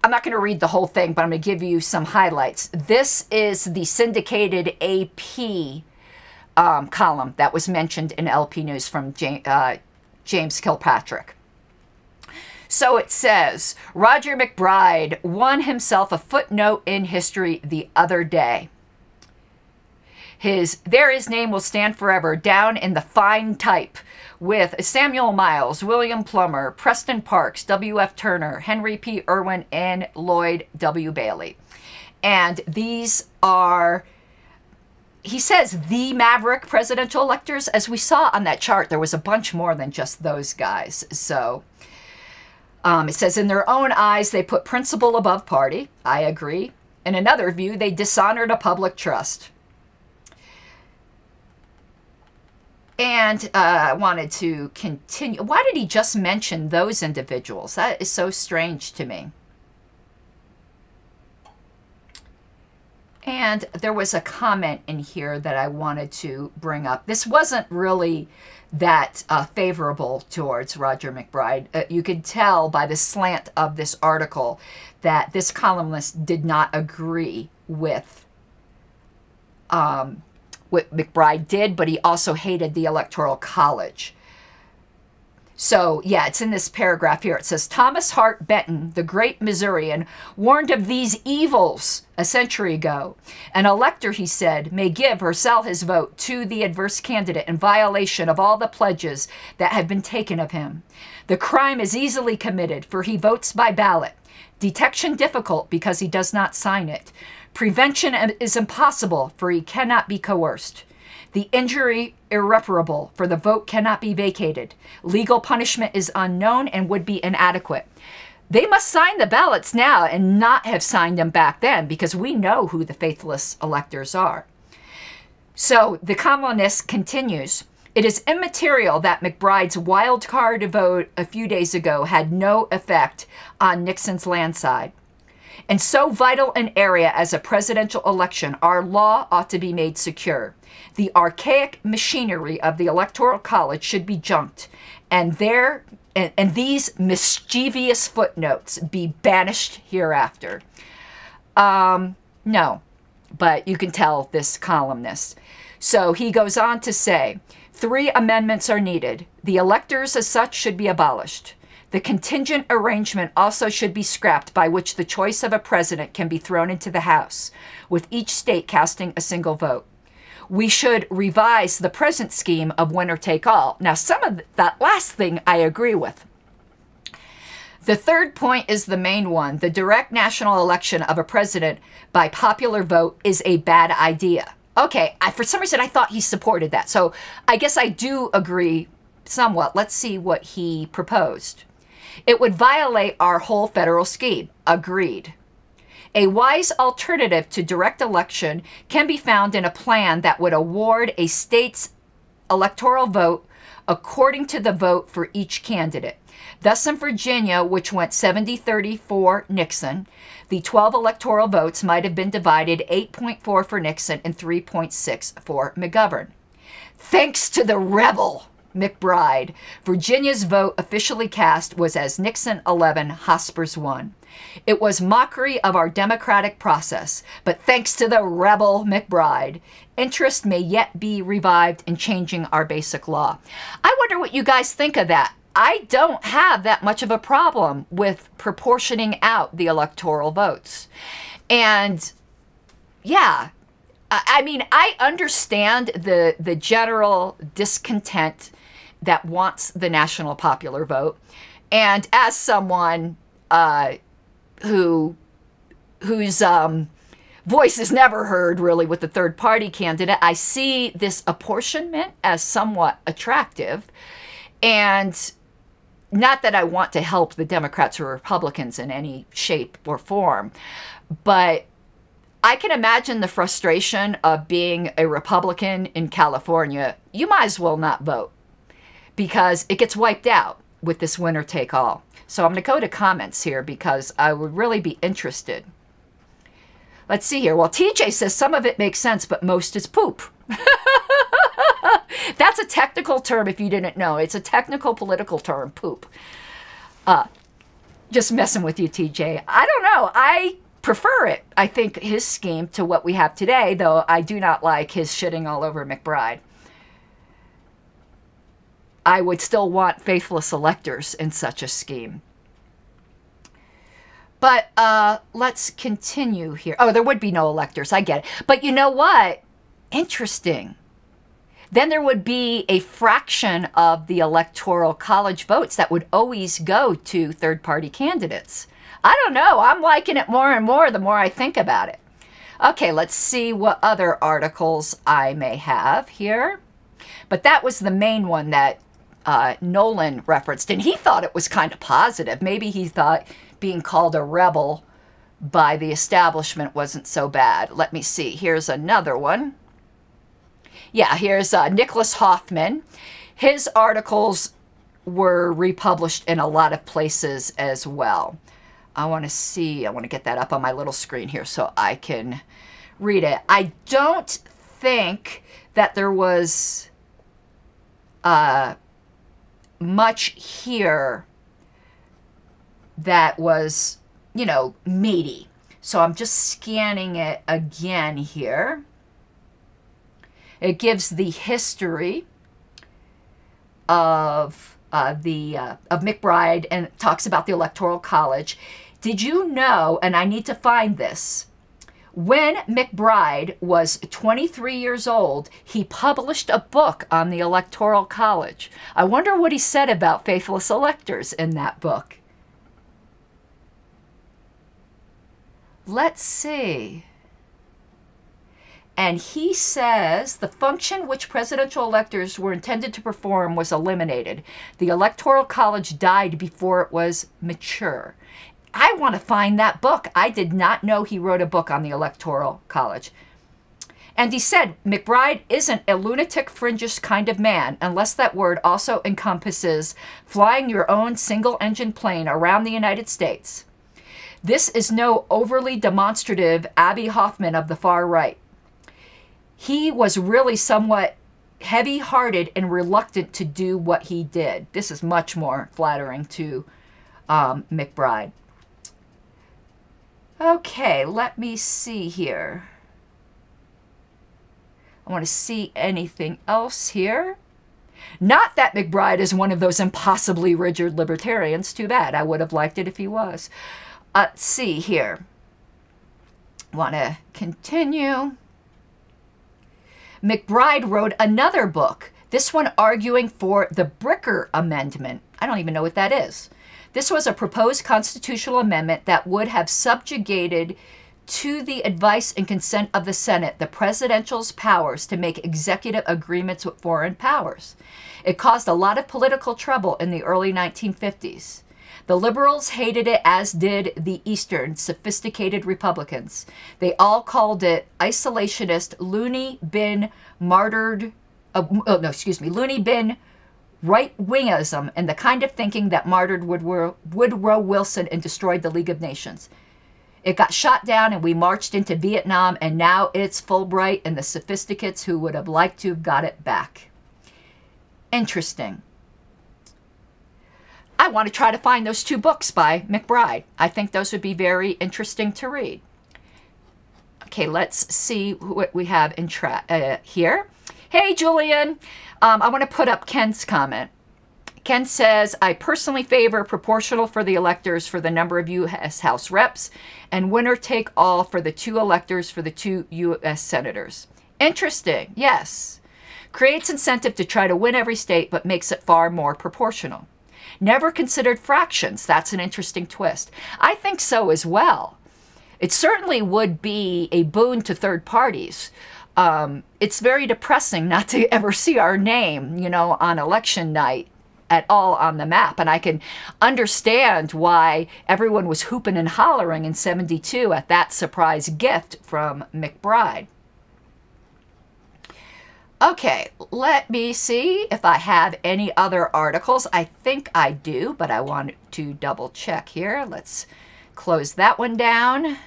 [SPEAKER 1] I'm not going to read the whole thing, but I'm going to give you some highlights. This is the syndicated AP column that was mentioned in LP News from James Kilpatrick. So it says, Roger McBride won himself a footnote in history the other day. There his name will stand forever down in the fine type with Samuel Miles, William Plummer, Preston Parks, W.F. Turner, Henry P. Irwin, and Lloyd W. Bailey. And these are, he says, the maverick presidential electors. As we saw on that chart, there was a bunch more than just those guys. So it says, in their own eyes, they put principle above party. I agree. In another view, they dishonored a public trust. And I wanted to continue. Why did he just mention those individuals? That is so strange to me. And there was a comment in here that I wanted to bring up. This wasn't really that favorable towards Roger McBride. You could tell by the slant of this article that this columnist did not agree with what McBride did, but he also hated the Electoral College. So, yeah, it's in this paragraph here. It says, Thomas Hart Benton, the great Missourian, warned of these evils a century ago. An elector, he said, may give or sell his vote to the adverse candidate in violation of all the pledges that have been taken of him. The crime is easily committed, for he votes by ballot. Detection difficult because he does not sign it. Prevention is impossible, for he cannot be coerced. The injury irreparable, for the vote cannot be vacated. Legal punishment is unknown and would be inadequate. They must sign the ballots now and not have signed them back then, because we know who the faithless electors are. So the columnist continues, it is immaterial that McBride's wild card vote a few days ago had no effect on Nixon's landslide. In so vital an area as a presidential election, our law ought to be made secure. The archaic machinery of the Electoral College should be junked, and these mischievous footnotes be banished hereafter. No, but you can tell this columnist. So he goes on to say, 3 amendments are needed. The electors as such should be abolished. The contingent arrangement also should be scrapped, by which the choice of a president can be thrown into the House, with each state casting a single vote. We should revise the present scheme of winner take all. Now, some of that last thing I agree with. The third point is the main one. The direct national election of a president by popular vote is a bad idea. Okay, for some reason I thought he supported that. So I guess I do agree somewhat. Let's see what he proposed. It would violate our whole federal scheme. Agreed. A wise alternative to direct election can be found in a plan that would award a state's electoral vote according to the vote for each candidate. Thus, in Virginia, which went 70-30 for Nixon, the 12 electoral votes might have been divided 8.4 for Nixon and 3.6 for McGovern. Thanks to the rebel McBride, Virginia's vote officially cast was as Nixon 11, Hospers 1. It was mockery of our democratic process, but thanks to the rebel McBride, interest may yet be revived in changing our basic law. I wonder what you guys think of that. I don't have that much of a problem with proportioning out the electoral votes. And yeah, I mean, I understand the general discontent that wants the national popular vote. And as someone whose voice is never heard really with the third party candidate, I see this apportionment as somewhat attractive. And not that I want to help the Democrats or Republicans in any shape or form, but I can imagine the frustration of being a Republican in California. You might as well not vote because it gets wiped out with this winner take all. So I'm going to go to comments here because I would really be interested. Let's see here. Well, TJ says some of it makes sense, but most is poop. That's a technical term if you didn't know. It's a technical political term, poop. Just messing with you, TJ. I don't know. I prefer it, I think, his scheme to what we have today, though I do not like his shitting all over McBride. I would still want faithless electors in such a scheme. But let's continue here. Oh, there would be no electors. I get it. But you know what? Interesting. Then there would be a fraction of the Electoral College votes that would always go to third-party candidates. I don't know. I'm liking it more and more the more I think about it. Okay, let's see what other articles I may have here. But that was the main one that Nolan referenced, and he thought it was kind of positive. Maybe he thought being called a rebel by the establishment wasn't so bad. Let me see. Here's another one. Yeah, here's Nicholas Hoffman. His articles were republished in a lot of places as well. I want to see. I want to get that up on my little screen here so I can read it. I don't think that there was much here that was, you know, meaty. So I'm just scanning it again here. It gives the history of McBride, and talks about the Electoral College. Did you know, and I need to find this, when McBride was 23 years old, he published a book on the Electoral College. I wonder what he said about faithless electors in that book. Let's see. And he says the function which presidential electors were intended to perform was eliminated. The Electoral College died before it was mature. I want to find that book. I did not know he wrote a book on the Electoral College. And he said, McBride isn't a lunatic, fringish kind of man, unless that word also encompasses flying your own single-engine plane around the United States. This is no overly demonstrative Abby Hoffman of the far right. He was really somewhat heavy-hearted and reluctant to do what he did. This is much more flattering to McBride. Okay, let me see here. I want to see anything else here. Not that McBride is one of those impossibly rigid libertarians. Too bad. I would have liked it if he was. Let's see here. Want to continue. McBride wrote another book, this one arguing for the Bricker Amendment. I don't even know what that is. This was a proposed constitutional amendment that would have subjugated to the advice and consent of the Senate the presidential's powers to make executive agreements with foreign powers. It caused a lot of political trouble in the early 1950s. The liberals hated it, as did the Eastern sophisticated Republicans. They all called it isolationist, loony bin loony bin right-wingism, and the kind of thinking that martyred Woodrow Wilson and destroyed the League of Nations. It got shot down and we marched into Vietnam, and now it's Fulbright and the sophisticates who would have liked to have got it back. Interesting. I want to try to find those two books by McBride. I think those would be very interesting to read. Okay, let's see what we have in here. Hey, Julian. I want to put up Ken's comment. Ken says, I personally favor proportional for the electors for the number of U.S. House reps and winner take all for the 2 electors for the 2 U.S. senators. Interesting. Yes. Creates incentive to try to win every state, but makes it far more proportional. Never considered fractions. That's an interesting twist. I think so as well. It certainly would be a boon to third parties. It's very depressing not to ever see our name, you know, on election night at all on the map. And I can understand why everyone was hooping and hollering in '72 at that surprise gift from McBride. Okay, let me see if I have any other articles. I think I do, but I want to double check here. Let's close that one down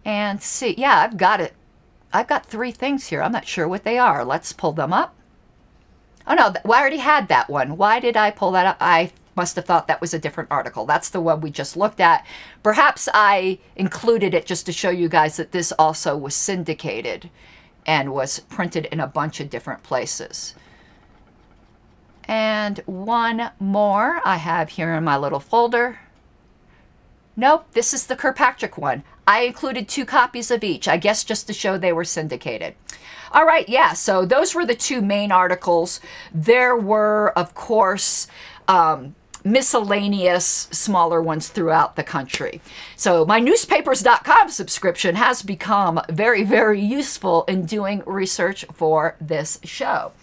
[SPEAKER 1] and see. Yeah, I've got it. I've got 3 things here. I'm not sure what they are. Let's pull them up. Oh, no, I already had that one. Why did I pull that up? I must have thought that was a different article. That's the one we just looked at. Perhaps I included it just to show you guys that this also was syndicated and was printed in a bunch of different places. And one more I have here in my little folder. Nope, this is the Kirkpatrick one. I included 2 copies of each, I guess just to show they were syndicated. All right, yeah, so those were the 2 main articles. There were, of course, miscellaneous smaller ones throughout the country. So my newspapers.com subscription has become very, very useful in doing research for this show.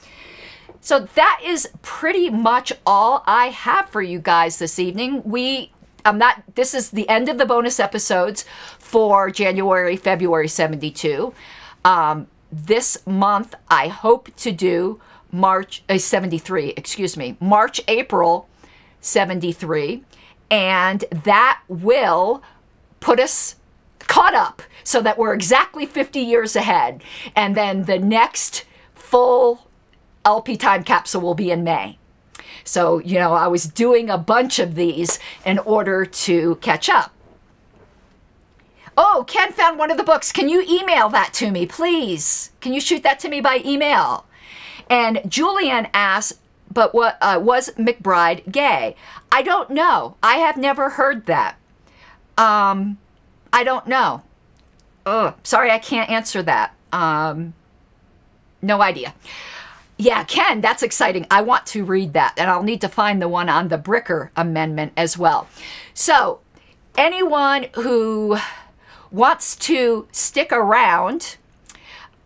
[SPEAKER 1] So that is pretty much all I have for you guys this evening. This is the end of the bonus episodes for January, February 72. This month, I hope to do March, April 73, and that will put us caught up so that we're exactly 50 years ahead. And then the next full LP time capsule will be in May. So, you know, I was doing a bunch of these in order to catch up. Oh, Ken found one of the books. Can you email that to me, please? Can you shoot that to me by email? And Julian asked, but what was McBride gay? I don't know. I have never heard that. I don't know. Sorry, I can't answer that. No idea. Yeah, Ken, that's exciting. I want to read that, and I'll need to find the one on the Bricker Amendment as well. So, anyone who wants to stick around,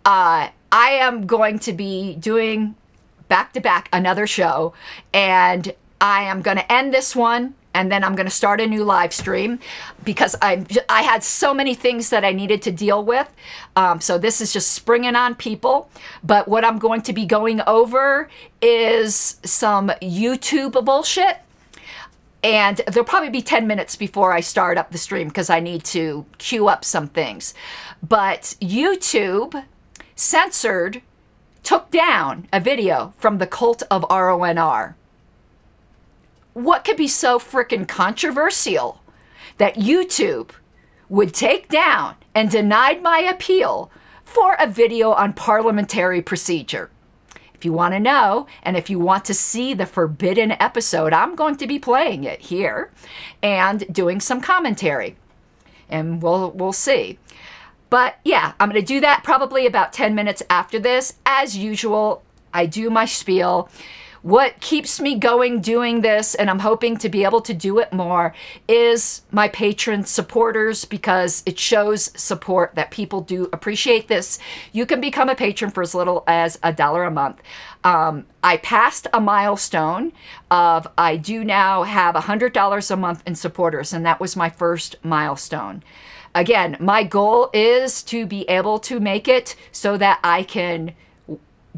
[SPEAKER 1] I am going to be doing back-to-back another show, and I am going to end this one, and then I'm going to start a new live stream because I had so many things that I needed to deal with. So this is just springing on people. But what I'm going to be going over is some YouTube bullshit. And there'll probably be 10 minutes before I start up the stream because I need to queue up some things. But YouTube took down a video from the cult of RONR. What could be so frickin' controversial that YouTube would take down and denied my appeal for a video on parliamentary procedure? If you want to know, and if you want to see the forbidden episode, I'm going to be playing it here and doing some commentary. And we'll see. But yeah, I'm going to do that probably about 10 minutes after this. As usual, I do my spiel. What keeps me going doing this, and I'm hoping to be able to do it more, is my patron supporters, because it shows support that people do appreciate this. You can become a patron for as little as $1 a month. I passed a milestone of I do now have $100 a month in supporters, and that was my first milestone. Again, my goal is to be able to make it so that I can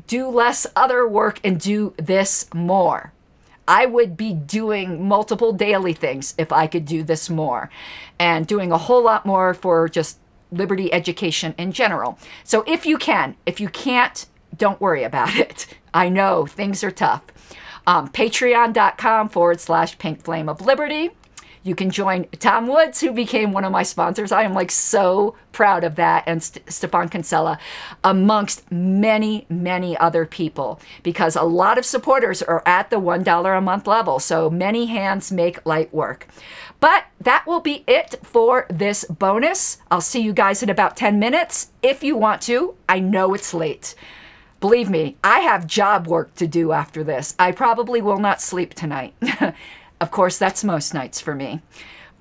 [SPEAKER 1] do less other work and do this more. I would be doing multiple daily things if I could do this more, and doing a whole lot more for just liberty education in general. So if you can, if you can't, don't worry about it. I know things are tough. Patreon.com/Pink Flame of Liberty. You can join Tom Woods, who became one of my sponsors. I am like so proud of that, and Stefan Kinsella, amongst many, many other people, because a lot of supporters are at the $1 a month level. So many hands make light work. But that will be it for this bonus. I'll see you guys in about 10 minutes if you want to. I know it's late. Believe me, I have job work to do after this. I probably will not sleep tonight. Of course, that's most nights for me,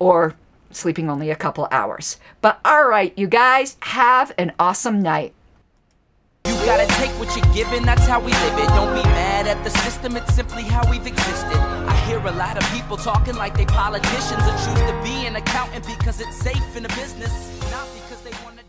[SPEAKER 1] or sleeping only a couple hours. But all right, you guys, have an awesome night.
[SPEAKER 5] You gotta take what you're given, that's how we live it. Don't be mad at the system, it's simply how we've existed. I hear a lot of people talking like they politicians and choose to be an accountant because it's safe in a business, not because they want to